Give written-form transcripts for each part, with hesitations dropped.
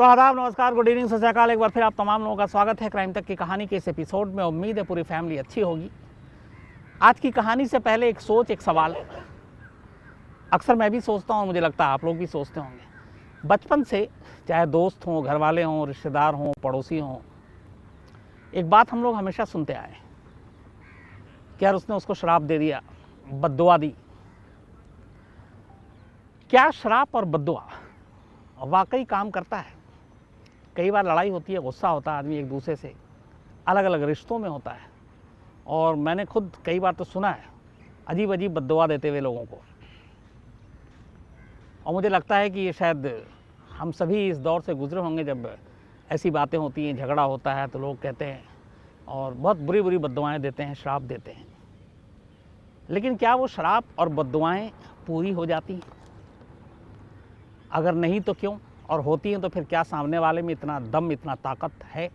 तो आदाब, नमस्कार, गुड इवनिंग, सत श्री अकाल। एक बार फिर आप तमाम लोगों का स्वागत है क्राइम तक की कहानी के इस एपिसोड में। उम्मीद है पूरी फैमिली अच्छी होगी। आज की कहानी से पहले एक सोच, एक सवाल। अक्सर मैं भी सोचता हूँ, मुझे लगता है आप लोग भी सोचते होंगे। बचपन से चाहे दोस्त हों, घर वाले हों, रिश्तेदार हों, पड़ोसी हों, एक बात हम लोग हमेशा सुनते आए कि यार उसने उसको शराब दे दिया, बद्दुआ दी। क्या श्राप और बद्दुआ वाकई काम करता है? कई बार लड़ाई होती है, गुस्सा होता है आदमी एक दूसरे से, अलग अलग रिश्तों में होता है। और मैंने खुद कई बार तो सुना है अजीब अजीब बद्दुआ देते हुए लोगों को। और मुझे लगता है कि ये शायद हम सभी इस दौर से गुजरे होंगे जब ऐसी बातें होती हैं, झगड़ा होता है तो लोग कहते हैं और बहुत बुरी बुरी बद्दुआएं देते हैं, श्राप देते हैं। लेकिन क्या वो श्राप और बद्दुआएं पूरी हो जाती हैं? अगर नहीं तो क्यों? और होती हैं तो फिर क्या सामने वाले में इतना दम, इतना ताकत है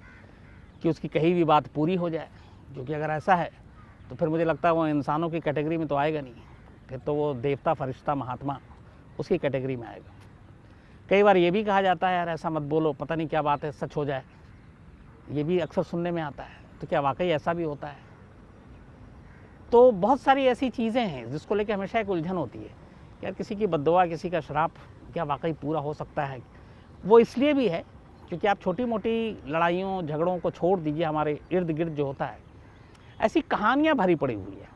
कि उसकी कही भी बात पूरी हो जाए? क्योंकि अगर ऐसा है तो फिर मुझे लगता है वो इंसानों की कैटेगरी में तो आएगा नहीं, फिर तो वो देवता, फरिश्ता, महात्मा उसकी कैटेगरी में आएगा। कई बार ये भी कहा जाता है यार ऐसा मत बोलो, पता नहीं क्या बात है, सच हो जाए। ये भी अक्सर सुनने में आता है। तो क्या वाकई ऐसा भी होता है? तो बहुत सारी ऐसी चीज़ें हैं जिसको लेकर हमेशा एक उलझन होती है कि यार किसी की बद्दुआ, किसी का श्राप क्या वाकई पूरा हो सकता है? वो इसलिए भी है क्योंकि आप छोटी मोटी लड़ाइयों, झगड़ों को छोड़ दीजिए, हमारे इर्द गिर्द जो होता है ऐसी कहानियाँ भरी पड़ी हुई है।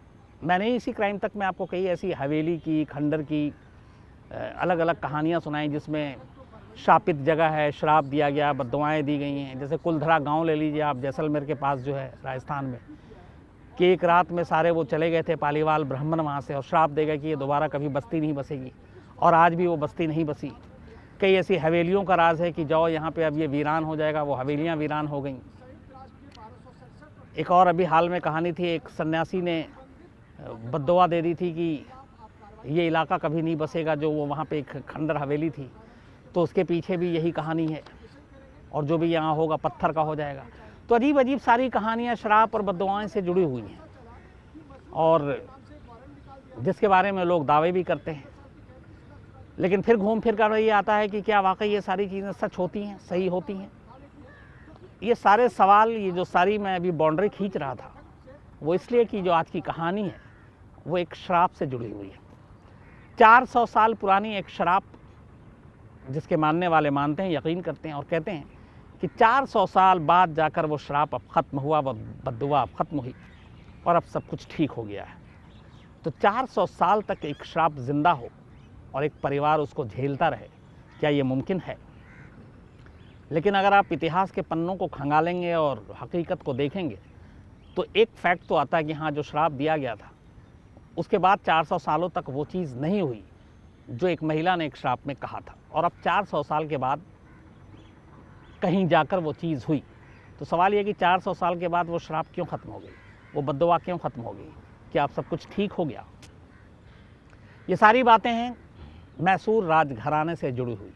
मैंने इसी क्राइम तक में आपको कई ऐसी हवेली की, खंडर की अलग अलग कहानियाँ सुनाई जिसमें शापित जगह है, श्राप दिया गया, बद्दुआएँ दी गई हैं। जैसे कुलधरा गांव ले लीजिए आप, जैसलमेर के पास जो है राजस्थान में, कि एक रात में सारे वो चले गए थे पालीवाल ब्राह्मण वहाँ से, और श्राप दे गए कि ये दोबारा कभी बस्ती नहीं बसेगी। और आज भी वो बस्ती नहीं बसी। कई ऐसी हवेलियों का राज है कि जाओ यहाँ पे अब ये वीरान हो जाएगा, वो हवेलियाँ वीरान हो गई। एक और अभी हाल में कहानी थी, एक सन्यासी ने बद्दुआ दे दी थी कि ये इलाका कभी नहीं बसेगा, जो वो वहाँ पे एक खंडर हवेली थी, तो उसके पीछे भी यही कहानी है, और जो भी यहाँ होगा पत्थर का हो जाएगा। तो अजीब अजीब सारी कहानियाँ श्राप और बद्दुआएं से जुड़ी हुई हैं, और जिसके बारे में लोग दावे भी करते हैं। लेकिन फिर घूम फिर कर ये आता है कि क्या वाकई ये सारी चीज़ें सच होती हैं, सही होती हैं? ये सारे सवाल, ये जो सारी मैं अभी बाउंड्री खींच रहा था, वो इसलिए कि जो आज की कहानी है वो एक श्राप से जुड़ी हुई है। 400 साल पुरानी एक श्राप, जिसके मानने वाले मानते हैं, यकीन करते हैं और कहते हैं कि 400 साल बाद जाकर वो श्राप अब ख़त्म हुआ, वो बद्दुआ अब ख़त्म हुई और अब सब कुछ ठीक हो गया है। तो 400 साल तक एक श्राप जिंदा हो और एक परिवार उसको झेलता रहे, क्या ये मुमकिन है? लेकिन अगर आप इतिहास के पन्नों को खंगालेंगे और हकीकत को देखेंगे तो एक फैक्ट तो आता है कि हाँ, जो श्राप दिया गया था उसके बाद 400 सालों तक वो चीज़ नहीं हुई जो एक महिला ने एक श्राप में कहा था, और अब 400 साल के बाद कहीं जाकर वो चीज़ हुई। तो सवाल ये कि 400 साल के बाद वो श्राप क्यों ख़त्म हो गई, वो बद्दुआ क्यों ख़त्म हो गई, क्या अब सब कुछ ठीक हो गया? ये सारी बातें हैं मैसूर राजघराने से जुड़ी हुई।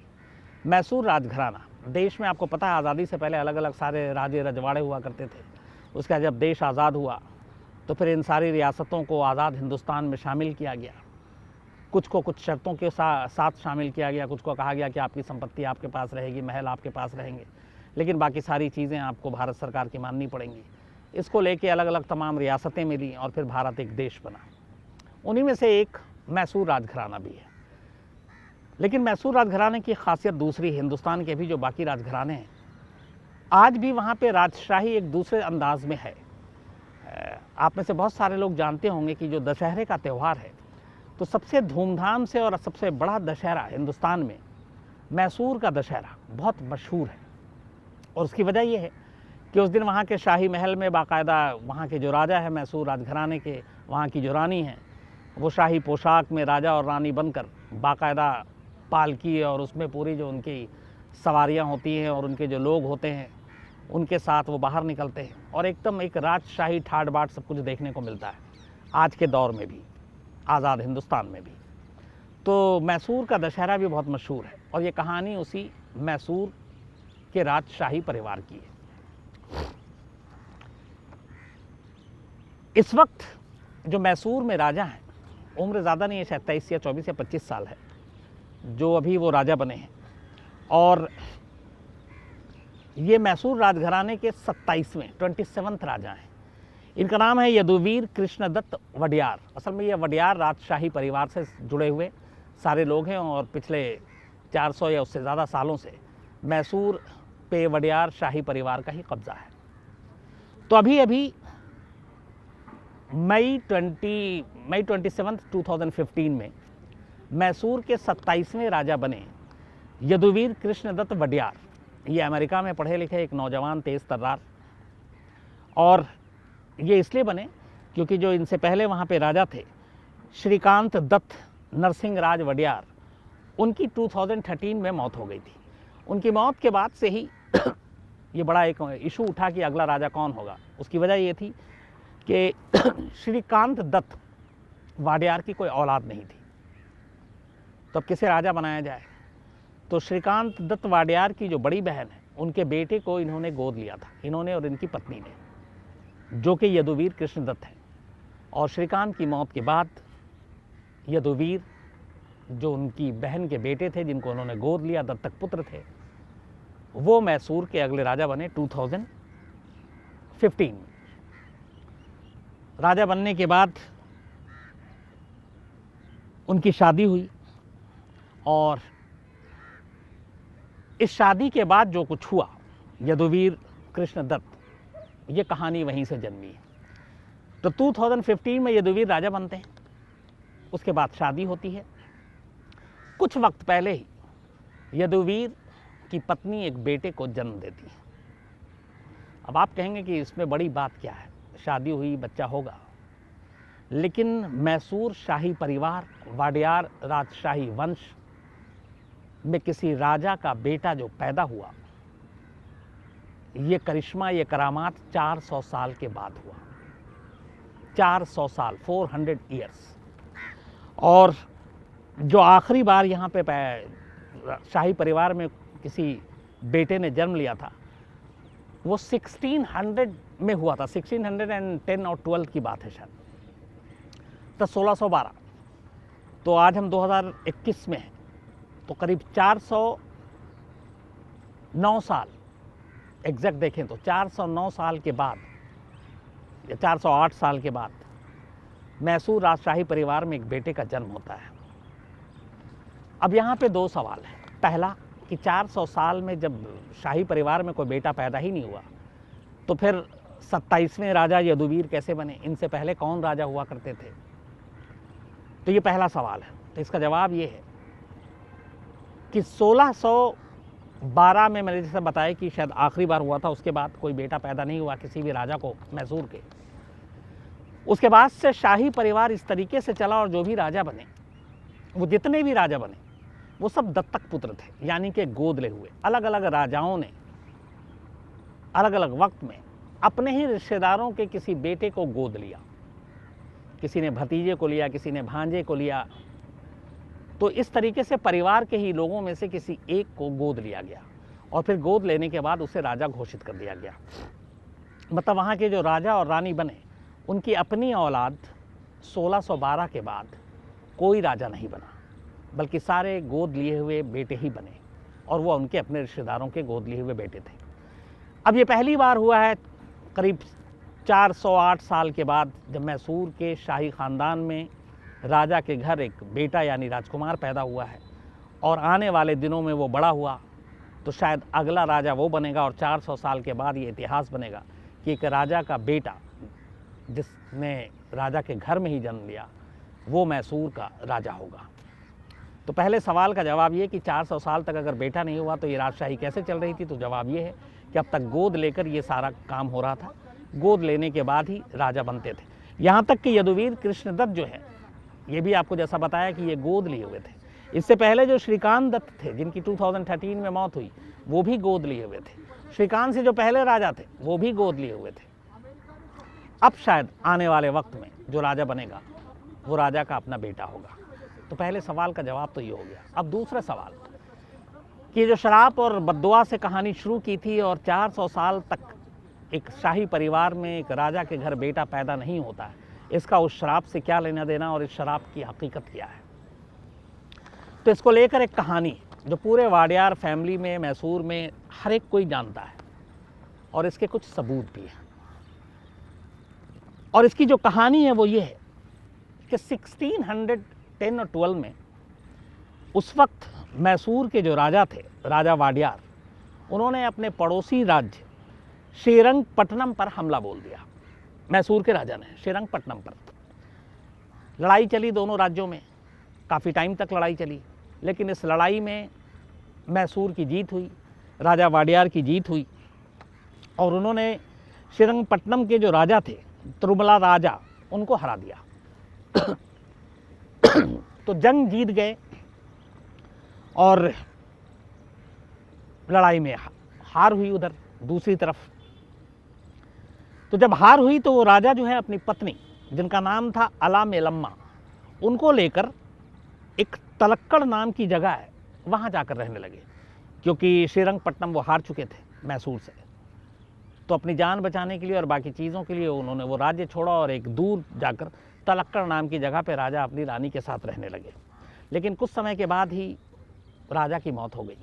मैसूर राजघराना देश में, आपको पता है, आज़ादी से पहले अलग अलग सारे राजे रजवाड़े हुआ करते थे। उसका जब देश आज़ाद हुआ तो फिर इन सारी रियासतों को आज़ाद हिंदुस्तान में शामिल किया गया। कुछ को कुछ शर्तों के साथ शामिल किया गया, कुछ को कहा गया कि आपकी संपत्ति आपके पास रहेगी, महल आपके पास रहेंगे, लेकिन बाकी सारी चीज़ें आपको भारत सरकार की माननी पड़ेंगी। इसको लेके अलग अलग तमाम रियासतें मिली और फिर भारत एक देश बना। उन्हीं में से एक मैसूर राजघराना भी है। लेकिन मैसूर राजघराने की खासियत दूसरी, हिंदुस्तान के भी जो बाकी राजघराने हैं, आज भी वहाँ पे राजशाही एक दूसरे अंदाज में है। आप में से बहुत सारे लोग जानते होंगे कि जो दशहरे का त्यौहार है, तो सबसे धूमधाम से और सबसे बड़ा दशहरा हिंदुस्तान में मैसूर का दशहरा बहुत मशहूर है। और उसकी वजह यह है कि उस दिन वहाँ के शाही महल में बाकायदा वहाँ के जो राजा है मैसूर राजघराने के, वहाँ की जो रानी है, वो शाही पोशाक में राजा और रानी बनकर बाकायदा पालकी और उसमें पूरी जो उनकी सवारियाँ होती हैं और उनके जो लोग होते हैं उनके साथ वो बाहर निकलते हैं, और एकदम एक राजशाही ठाट बाट सब कुछ देखने को मिलता है आज के दौर में भी, आज़ाद हिंदुस्तान में भी। तो मैसूर का दशहरा भी बहुत मशहूर है, और ये कहानी उसी मैसूर के राजशाही परिवार की है। इस वक्त जो मैसूर में राजा हैं, उम्र ज़्यादा नहीं है, शायद 23 या 24 या 25 साल है जो अभी वो राजा बने हैं। और ये मैसूर राजघराने के 27वें राजा हैं। इनका नाम है यदुवीर कृष्णदत्त वडियार। असल में ये वडियार राजशाही परिवार से जुड़े हुए सारे लोग हैं और पिछले 400 या उससे ज़्यादा सालों से मैसूर पे वडियार शाही परिवार का ही कब्जा है। तो अभी मई 27, 2015 में मैसूर के 27वें राजा बने यदुवीर कृष्णदत्त वडियार। ये अमेरिका में पढ़े लिखे एक नौजवान तेज तर्रार, और ये इसलिए बने क्योंकि जो इनसे पहले वहाँ पे राजा थे श्रीकांत दत्त नरसिंह राज वडियार, उनकी 2013 में मौत हो गई थी। उनकी मौत के बाद से ही ये बड़ा एक इशू उठा कि अगला राजा कौन होगा। उसकी वजह ये थी कि श्रीकांत दत्त वाडियार की कोई औलाद नहीं थी, तो अब किसे राजा बनाया जाए। तो श्रीकांत दत्त वाडियार की जो बड़ी बहन है, उनके बेटे को इन्होंने गोद लिया था, इन्होंने और इनकी पत्नी ने, जो कि यदुवीर कृष्णदत्त है। और श्रीकांत की मौत के बाद यदुवीर, जो उनकी बहन के बेटे थे जिनको उन्होंने गोद लिया, दत्तक पुत्र थे, वो मैसूर के अगले राजा बने 2015 में। राजा बनने के बाद उनकी शादी हुई, और इस शादी के बाद जो कुछ हुआ, यदुवीर कृष्णदत्त, ये कहानी वहीं से जन्मी है। तो 2015 में यदुवीर राजा बनते हैं, उसके बाद शादी होती है। कुछ वक्त पहले ही यदुवीर की पत्नी एक बेटे को जन्म देती है। अब आप कहेंगे कि इसमें बड़ी बात क्या है, शादी हुई, बच्चा होगा। लेकिन मैसूर शाही परिवार, वाडियार राजशाही वंश में किसी राजा का बेटा जो पैदा हुआ, ये करिश्मा, ये करामात 400 साल के बाद हुआ। 400 साल, 400 ईयर्स। और जो आखिरी बार यहाँ पे शाही परिवार में किसी बेटे ने जन्म लिया था, वो 1600 में हुआ था। 1610 और 12 की बात है शायद, तो 1612। तो आज हम 2021 में हैं, तो करीब 409 साल, एग्जैक्ट देखें तो 409 साल के बाद या 408 साल के बाद मैसूर राजशाही परिवार में एक बेटे का जन्म होता है। अब यहाँ पे दो सवाल हैं। पहला कि 400 साल में जब शाही परिवार में कोई बेटा पैदा ही नहीं हुआ, तो फिर 27वें राजा यदुवीर कैसे बने? इनसे पहले कौन राजा हुआ करते थे? तो ये पहला सवाल है। तो इसका जवाब ये है कि 1612 में मैंने जैसे बताया कि शायद आखिरी बार हुआ था, उसके बाद कोई बेटा पैदा नहीं हुआ किसी भी राजा को मैसूर के। उसके बाद से शाही परिवार इस तरीके से चला, और जो भी राजा बने, वो जितने भी राजा बने, वो सब दत्तक पुत्र थे, यानी कि गोद ले हुए। अलग अलग राजाओं ने अलग अलग वक्त में अपने ही रिश्तेदारों के किसी बेटे को गोद लिया। किसी ने भतीजे को लिया, किसी ने भांजे को लिया। तो इस तरीके से परिवार के ही लोगों में से किसी एक को गोद लिया गया, और फिर गोद लेने के बाद उसे राजा घोषित कर दिया गया। मतलब वहाँ के जो राजा और रानी बने, उनकी अपनी औलाद 1612 के बाद कोई राजा नहीं बना, बल्कि सारे गोद लिए हुए बेटे ही बने, और वो उनके अपने रिश्तेदारों के गोद लिए हुए बेटे थे। अब ये पहली बार हुआ है करीब 408 साल के बाद, जब मैसूर के शाही ख़ानदान में राजा के घर एक बेटा यानी राजकुमार पैदा हुआ है, और आने वाले दिनों में वो बड़ा हुआ, तो शायद अगला राजा वो बनेगा। और 400 साल के बाद ये इतिहास बनेगा कि एक राजा का बेटा जिसने राजा के घर में ही जन्म लिया, वो मैसूर का राजा होगा। तो पहले सवाल का जवाब ये कि 400 साल तक अगर बेटा नहीं हुआ तो ये राजशाही कैसे चल रही थी? तो जवाब ये है कि अब तक गोद लेकर ये सारा काम हो रहा था। गोद लेने के बाद ही राजा बनते थे। यहाँ तक कि यदुवीर कृष्णदत्त जो है, ये भी आपको जैसा बताया कि ये गोद लिए हुए थे। इससे पहले जो श्रीकांत दत्त थे, जिनकी 2013 में मौत हुई, वो भी गोद लिए हुए थे। श्रीकांत से जो पहले राजा थे, वो भी गोद लिए हुए थे। अब शायद आने वाले वक्त में जो राजा बनेगा, वो राजा का अपना बेटा होगा। तो पहले सवाल का जवाब तो ये हो गया। अब दूसरा सवाल कि जो शराब और बद्दुआ से कहानी शुरू की थी, और 400 साल तक एक शाही परिवार में एक राजा के घर बेटा पैदा नहीं होता है, इसका उस शराब से क्या लेना देना, और इस शराब की हकीकत क्या है? तो इसको लेकर एक कहानी जो पूरे वाडियार फैमिली में, मैसूर में हर एक कोई जानता है। और इसके कुछ सबूत भी हैं। और इसकी जो कहानी है वो ये है कि 1610 और 12 में उस वक्त मैसूर के जो राजा थे, राजा वाडियार, उन्होंने अपने पड़ोसी राज्य श्रीरंगपट्टनम पर हमला बोल दिया। मैसूर के राजा ने श्रीरंगपट्टनम पर लड़ाई चली, दोनों राज्यों में काफ़ी टाइम तक लड़ाई चली, लेकिन इस लड़ाई में मैसूर की जीत हुई, राजा वाडियार की जीत हुई और उन्होंने श्रीरंगपट्टनम के जो राजा थे, तिरुमला राजा, उनको हरा दिया। तो जंग जीत गए और लड़ाई में हार हुई उधर दूसरी तरफ। तो जब हार हुई तो वो राजा जो है अपनी पत्नी, जिनका नाम था अलामेलम्मा, उनको लेकर एक तलक्कड़ नाम की जगह है, वहाँ जाकर रहने लगे, क्योंकि श्रीरंगपट्टनम वो हार चुके थे मैसूर से। तो अपनी जान बचाने के लिए और बाकी चीज़ों के लिए उन्होंने वो राज्य छोड़ा और एक दूर जाकर तलक्कड़ नाम की जगह पे राजा अपनी रानी के साथ रहने लगे। लेकिन कुछ समय के बाद ही राजा की मौत हो गई।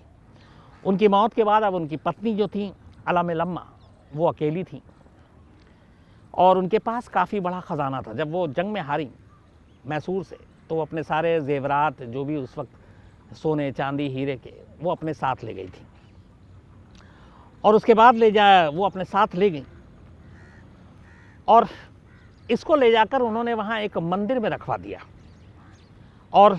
उनकी मौत के बाद अब उनकी पत्नी जो थी अलामेलम्मा, वो अकेली थी और उनके पास काफ़ी बड़ा ख़जाना था। जब वो जंग में हारी मैसूर से तो वो अपने सारे जेवरात, जो भी उस वक्त सोने चांदी हीरे के, वो अपने साथ ले गई थी और उसके बाद वो अपने साथ ले गई और इसको ले जाकर उन्होंने वहाँ एक मंदिर में रखवा दिया। और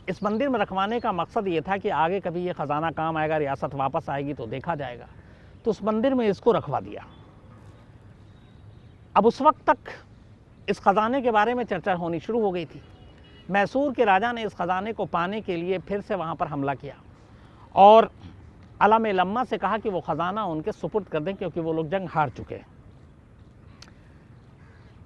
इस मंदिर में रखवाने का मकसद ये था कि आगे कभी ये ख़जाना काम आएगा, रियासत वापस आएगी तो देखा जाएगा, तो उस मंदिर में इसको रखवा दिया। अब उस वक्त तक इस ख़जाने के बारे में चर्चा होनी शुरू हो गई थी। मैसूर के राजा ने इस ख़जाने को पाने के लिए फिर से वहाँ पर हमला किया और अलामेलम्मा से कहा कि वो ख़जाना उनके सुपुर्द कर दें, क्योंकि वो लोग जंग हार चुके हैं।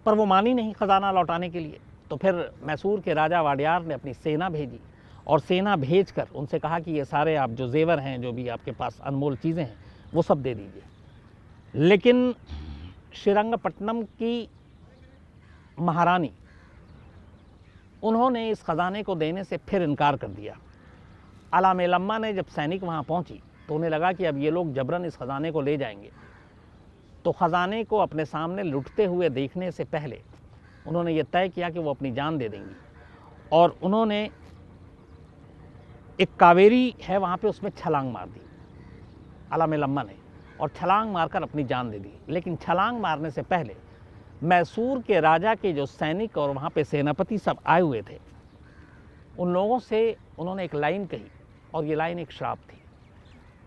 पर वो मानी नहीं ख़जाना लौटाने के लिए। तो फिर मैसूर के राजा वाडियार ने अपनी सेना भेजी और सेना भेजकर उनसे कहा कि ये सारे आप जो जेवर हैं, जो भी आपके पास अनमोल चीज़ें हैं, वो सब दे दीजिए। लेकिन श्रीरंगपट्टनम की महारानी, उन्होंने इस ख़जाने को देने से फिर इनकार कर दिया। अलामेलम्मा ने जब सैनिक वहाँ पहुँची तो उन्हें लगा कि अब ये लोग जबरन इस ख़जाने को ले जाएंगे। तो ख़जाने को अपने सामने लुटते हुए देखने से पहले उन्होंने ये तय किया कि वो अपनी जान दे देंगी और उन्होंने एक कावेरी है वहाँ पे, उसमें छलांग मार दी अलामेलम्मा ने और छलांग मारकर अपनी जान दे दी। लेकिन छलांग मारने से पहले मैसूर के राजा के जो सैनिक और वहाँ पे सेनापति सब आए हुए थे, उन लोगों से उन्होंने एक लाइन कही और ये लाइन एक श्राप थी।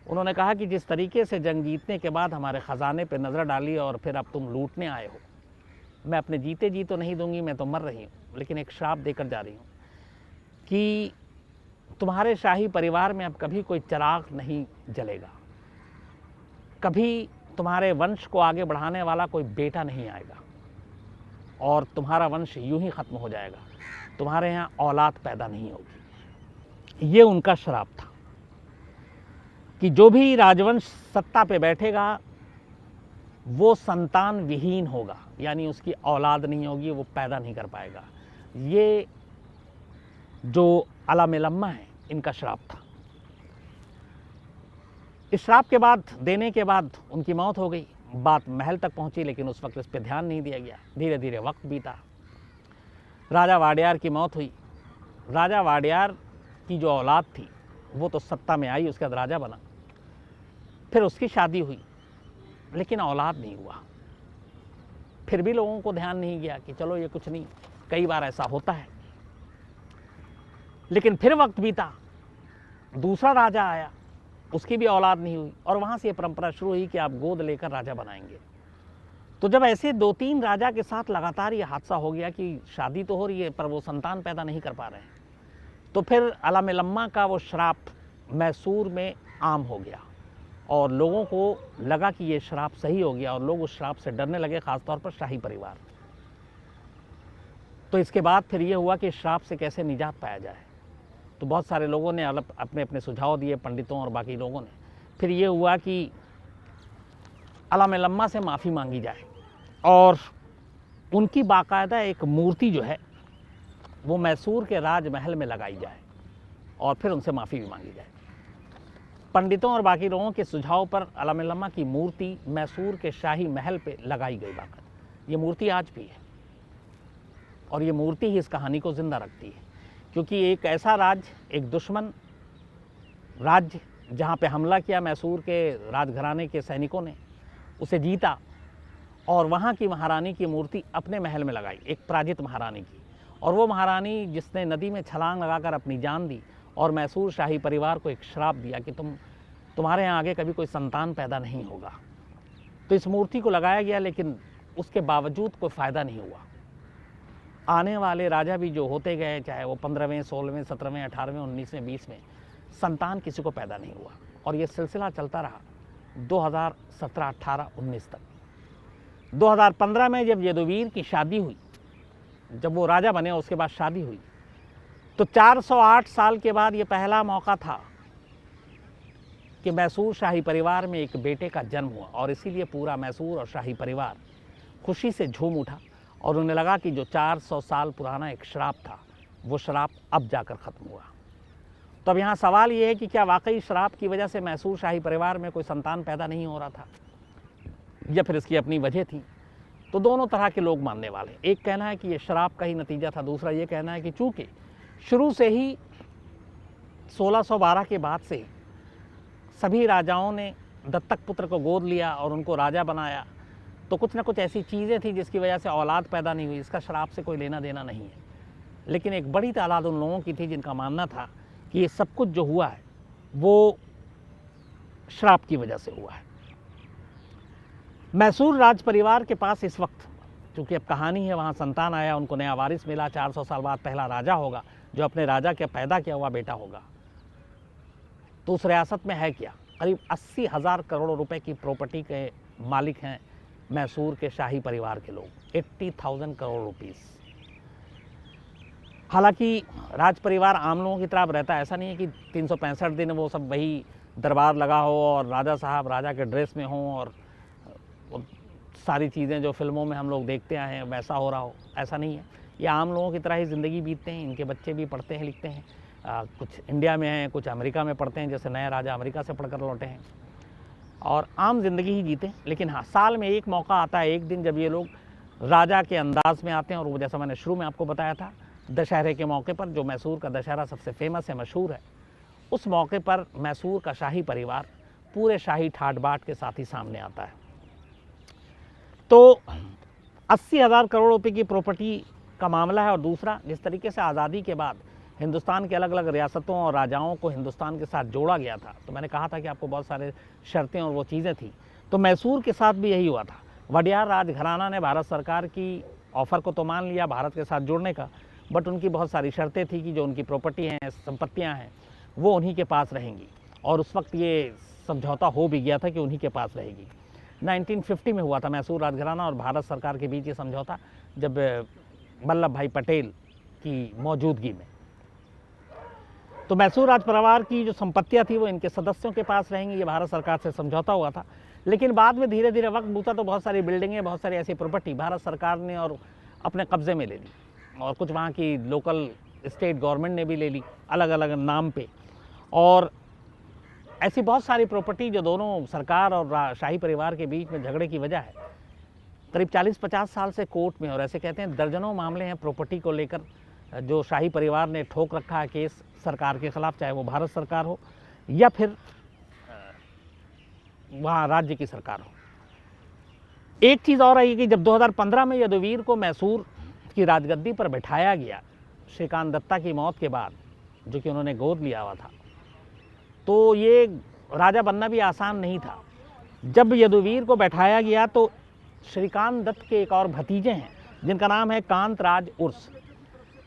उन्होंने कहा कि जिस तरीके से जंग जीतने के बाद हमारे ख़जाने पे नज़र डाली और फिर अब तुम लूटने आए हो, मैं अपने जीते जी तो नहीं दूंगी, मैं तो मर रही हूँ, लेकिन एक श्राप देकर जा रही हूँ कि तुम्हारे शाही परिवार में अब कभी कोई चिराग नहीं जलेगा, कभी तुम्हारे वंश को आगे बढ़ाने वाला कोई बेटा नहीं आएगा और तुम्हारा वंश यूं ही ख़त्म हो जाएगा, तुम्हारे यहाँ औलाद पैदा नहीं होगी। ये उनका श्राप था कि जो भी राजवंश सत्ता पे बैठेगा वो संतान विहीन होगा, यानी उसकी औलाद नहीं होगी, वो पैदा नहीं कर पाएगा। ये जो अलामेलम्मा है, इनका श्राप था। इस श्राप के बाद, देने के बाद उनकी मौत हो गई। बात महल तक पहुंची, लेकिन उस वक्त इस पर ध्यान नहीं दिया गया। धीरे धीरे वक्त बीता, राजा वाडियार की मौत हुई। राजा वाडियार की जो औलाद थी वो तो सत्ता में आई, उसके बाद राजा बना, फिर उसकी शादी हुई, लेकिन औलाद नहीं हुआ। फिर भी लोगों को ध्यान नहीं गया कि चलो ये कुछ नहीं, कई बार ऐसा होता है। लेकिन फिर वक्त बीता, दूसरा राजा आया, उसकी भी औलाद नहीं हुई और वहाँ से ये परंपरा शुरू हुई कि आप गोद लेकर राजा बनाएंगे। तो जब ऐसे 2-3 राजा के साथ लगातार ये हादसा हो गया कि शादी तो हो रही है पर वो संतान पैदा नहीं कर पा रहे हैं, तो फिर अलामेलम्मा का वो श्राप मैसूर में आम हो गया और लोगों को लगा कि ये श्राप सही हो गया और लोग उस श्राप से डरने लगे, ख़ासतौर पर शाही परिवार। तो इसके बाद फिर ये हुआ कि श्राप से कैसे निजात पाया जाए। तो बहुत सारे लोगों ने अपने अपने सुझाव दिए, पंडितों और बाकी लोगों ने। फिर ये हुआ कि अलामेलम्मा से माफ़ी मांगी जाए और उनकी बाकायदा एक मूर्ति जो है वो मैसूर के राजमहल में लगाई जाए और फिर उनसे माफ़ी भी मांगी जाए। पंडितों और बाकी लोगों के सुझाव पर अलाउल्लामा की मूर्ति मैसूर के शाही महल पे लगाई गई बाकायदा। ये मूर्ति आज भी है और ये मूर्ति ही इस कहानी को जिंदा रखती है, क्योंकि एक ऐसा राज्य, एक दुश्मन राज्य जहाँ पे हमला किया मैसूर के राजघराने के सैनिकों ने, उसे जीता और वहाँ की महारानी की मूर्ति अपने महल में लगाई, एक पराजित महारानी की। और वो महारानी जिसने नदी में छलांग लगाकर अपनी जान दी और मैसूर शाही परिवार को एक श्राप दिया कि तुम्हारे यहाँ आगे कभी कोई संतान पैदा नहीं होगा। तो इस मूर्ति को लगाया गया, लेकिन उसके बावजूद कोई फ़ायदा नहीं हुआ। आने वाले राजा भी जो होते गए, चाहे वो 15वें, 16वें, 17वें, 18वें, 19वें, 20वें, संतान किसी को पैदा नहीं हुआ। और ये सिलसिला चलता रहा 2017, 18, 19 तक। 2015 में जब यदुवीर की शादी हुई, जब वो राजा बने उसके बाद शादी हुई, तो 408 साल के बाद ये पहला मौका था कि मैसूर शाही परिवार में एक बेटे का जन्म हुआ। और इसीलिए पूरा मैसूर और शाही परिवार खुशी से झूम उठा और उन्हें लगा कि जो 400 साल पुराना एक श्राप था, वो श्राप अब जाकर ख़त्म हुआ। तो अब यहाँ सवाल ये है कि क्या वाकई श्राप की वजह से मैसूर शाही परिवार में कोई संतान पैदा नहीं हो रहा था, या फिर इसकी अपनी वजह थी? तो दोनों तरह के लोग मानने वाले। एक कहना है कि ये श्राप का ही नतीजा था, दूसरा ये कहना है कि चूँकि शुरू से ही 1612 के बाद से सभी राजाओं ने दत्तक पुत्र को गोद लिया और उनको राजा बनाया, तो कुछ ना कुछ ऐसी चीज़ें थी जिसकी वजह से औलाद पैदा नहीं हुई। इसका श्राप से कोई लेना देना नहीं है। लेकिन एक बड़ी तादाद उन लोगों की थी जिनका मानना था कि ये सब कुछ जो हुआ है वो श्राप की वजह से हुआ है। मैसूर राज परिवार के पास इस वक्त, चूँकि अब कहानी है, वहाँ संतान आया, उनको नया वारिस मिला, 400 साल बाद पहला राजा होगा जो अपने राजा के पैदा किया हुआ बेटा होगा। तो उस रियासत में है क्या? करीब 80,000 करोड़ रुपए की प्रॉपर्टी के मालिक हैं मैसूर के शाही परिवार के लोग, 80,000 करोड़ रुपीस। हालांकि राज परिवार आम लोगों की तरह रहता है, ऐसा नहीं है कि 365 दिन वो सब वही दरबार लगा हो और राजा साहब राजा के ड्रेस में हों और सारी चीज़ें जो फिल्मों में हम लोग देखते आए हैं वैसा हो रहा हो, ऐसा नहीं है। ये आम लोगों की तरह ही ज़िंदगी बीतते हैं। इनके बच्चे भी पढ़ते हैं, लिखते हैं, कुछ इंडिया में हैं, कुछ अमेरिका में पढ़ते हैं, जैसे नए राजा अमेरिका से पढ़कर लौटे हैं, और आम जिंदगी ही जीते हैं। लेकिन हाँ, साल में एक मौका आता है, एक दिन, जब ये लोग राजा के अंदाज में आते हैं। और वो जैसा मैंने शुरू में आपको बताया था, दशहरे के मौके पर, जो मैसूर का दशहरा सबसे फेमस है, मशहूर है, उस मौके पर मैसूर का शाही परिवार पूरे शाही ठाट बाट के साथ ही सामने आता है। तो 80,000 करोड़ रुपए की प्रॉपर्टी का मामला है। और दूसरा, जिस तरीके से आज़ादी के बाद हिंदुस्तान के अलग अलग रियासतों और राजाओं को हिंदुस्तान के साथ जोड़ा गया था, तो मैंने कहा था कि आपको बहुत सारे शर्तें और वो चीज़ें थी, तो मैसूर के साथ भी यही हुआ था। वडियार राजघराना ने भारत सरकार की ऑफ़र को तो मान लिया भारत के साथ जुड़ने का, बट उनकी बहुत सारी शर्तें थी कि जो उनकी प्रॉपर्टी हैं, संपत्तियाँ हैं, वो उन्हीं के पास रहेंगी। और उस वक्त ये समझौता हो भी गया था कि उन्हीं के पास रहेगी। 1950 में हुआ था मैसूर राजघराना और भारत सरकार के बीच ये समझौता, जब वल्लभ भाई पटेल की मौजूदगी में। तो मैसूर राज परिवार की जो संपत्तियां थी वो इनके सदस्यों के पास रहेंगी, ये भारत सरकार से समझौता हुआ था। लेकिन बाद में धीरे धीरे वक्त बीता तो बहुत सारी बिल्डिंगें, बहुत सारी ऐसी प्रॉपर्टी भारत सरकार ने और अपने कब्जे में ले ली, और कुछ वहाँ की लोकल स्टेट गवर्नमेंट ने भी ले ली अलग अलग नाम पे। और ऐसी बहुत सारी प्रॉपर्टी जो दोनों सरकार और शाही परिवार के बीच में झगड़े की वजह है, करीब 40-50 साल से कोर्ट में, और ऐसे कहते हैं दर्जनों मामले हैं प्रॉपर्टी को लेकर जो शाही परिवार ने ठोक रखा है केस सरकार के खिलाफ, चाहे वो भारत सरकार हो या फिर वहाँ राज्य की सरकार हो। एक चीज़ और आई कि जब 2015 में यदुवीर को मैसूर की राजगद्दी पर बैठाया गया, श्रीकांत दत्ता की मौत के बाद, जो कि उन्होंने गोद लिया हुआ था, तो ये राजा बनना भी आसान नहीं था। जब यदुवीर को बैठाया गया तो श्रीकांत दत्त के एक और भतीजे हैं जिनका नाम है कांतराज उर्स।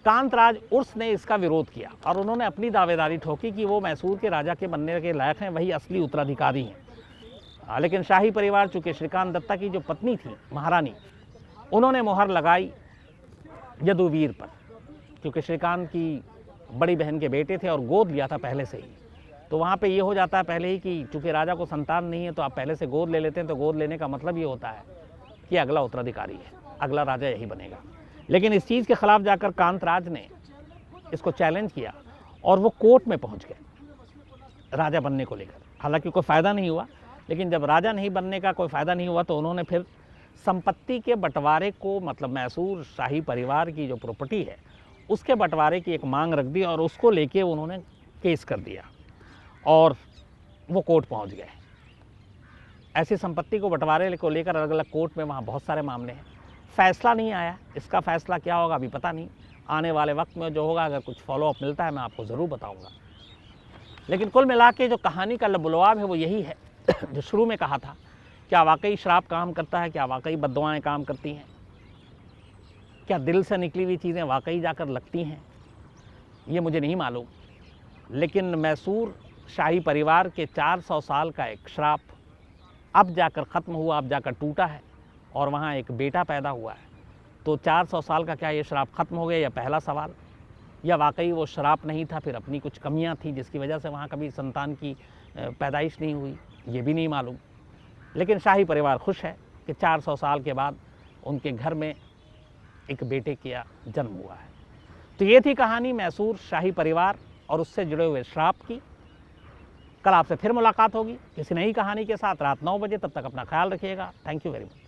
कांतराज उर्स ने इसका विरोध किया और उन्होंने अपनी दावेदारी ठोकी कि वो मैसूर के राजा के बनने के लायक हैं, वही असली उत्तराधिकारी हैं। लेकिन शाही परिवार, चूँकि श्रीकांत दत्ता की जो पत्नी थी महारानी, उन्होंने मोहर लगाई यदुवीर पर, क्योंकि श्रीकांत की बड़ी बहन के बेटे थे और गोद लिया था पहले से ही। तो वहाँ पे ये हो जाता है पहले ही कि चूँकि राजा को संतान नहीं है तो आप पहले से गोद ले लेते हैं, तो गोद लेने का मतलब ये होता है कि अगला उत्तराधिकारी है, अगला राजा यही बनेगा। लेकिन इस चीज़ के खिलाफ जाकर कांतराज ने इसको चैलेंज किया और वो कोर्ट में पहुँच गए राजा बनने को लेकर। हालांकि कोई फ़ायदा नहीं हुआ, लेकिन जब राजा नहीं बनने का कोई फ़ायदा नहीं हुआ तो उन्होंने फिर संपत्ति के बंटवारे को, मतलब मैसूर शाही परिवार की जो प्रॉपर्टी है उसके बंटवारे की एक मांग रख दी और उसको लेके उन्होंने केस कर दिया और वो कोर्ट पहुंच गए। ऐसी संपत्ति को बंटवारे को लेकर अलग अलग कोर्ट में वहाँ बहुत सारे मामले हैं, फैसला नहीं आया। इसका फैसला क्या होगा अभी पता नहीं, आने वाले वक्त में जो होगा अगर कुछ फॉलोअप मिलता है मैं आपको ज़रूर बताऊंगा। लेकिन कुल मिला के जो कहानी का लबुलवाब है वो यही है जो शुरू में कहा था, क्या वाकई श्राप काम करता है, क्या वाकई बद्दुआएं काम करती हैं, क्या दिल से निकली हुई चीज़ें वाकई जाकर लगती हैं, ये मुझे नहीं मालूम। लेकिन मैसूर शाही परिवार के 400 साल का एक श्राप अब जाकर ख़त्म हुआ, अब जाकर टूटा है और वहाँ एक बेटा पैदा हुआ है। तो 400 साल का क्या ये श्राप ख़त्म हो गया, यह पहला सवाल। या वाकई वो श्राप नहीं था, फिर अपनी कुछ कमियां थी जिसकी वजह से वहाँ कभी संतान की पैदाइश नहीं हुई, ये भी नहीं मालूम। लेकिन शाही परिवार खुश है कि 400 साल के बाद उनके घर में एक बेटे का जन्म हुआ है। तो ये थी कहानी मैसूर शाही परिवार और उससे जुड़े हुए श्राप की। कल आपसे फिर मुलाकात होगी किसी नई कहानी के साथ रात 9 बजे। तब तक अपना ख्याल रखिएगा। Thank you very much.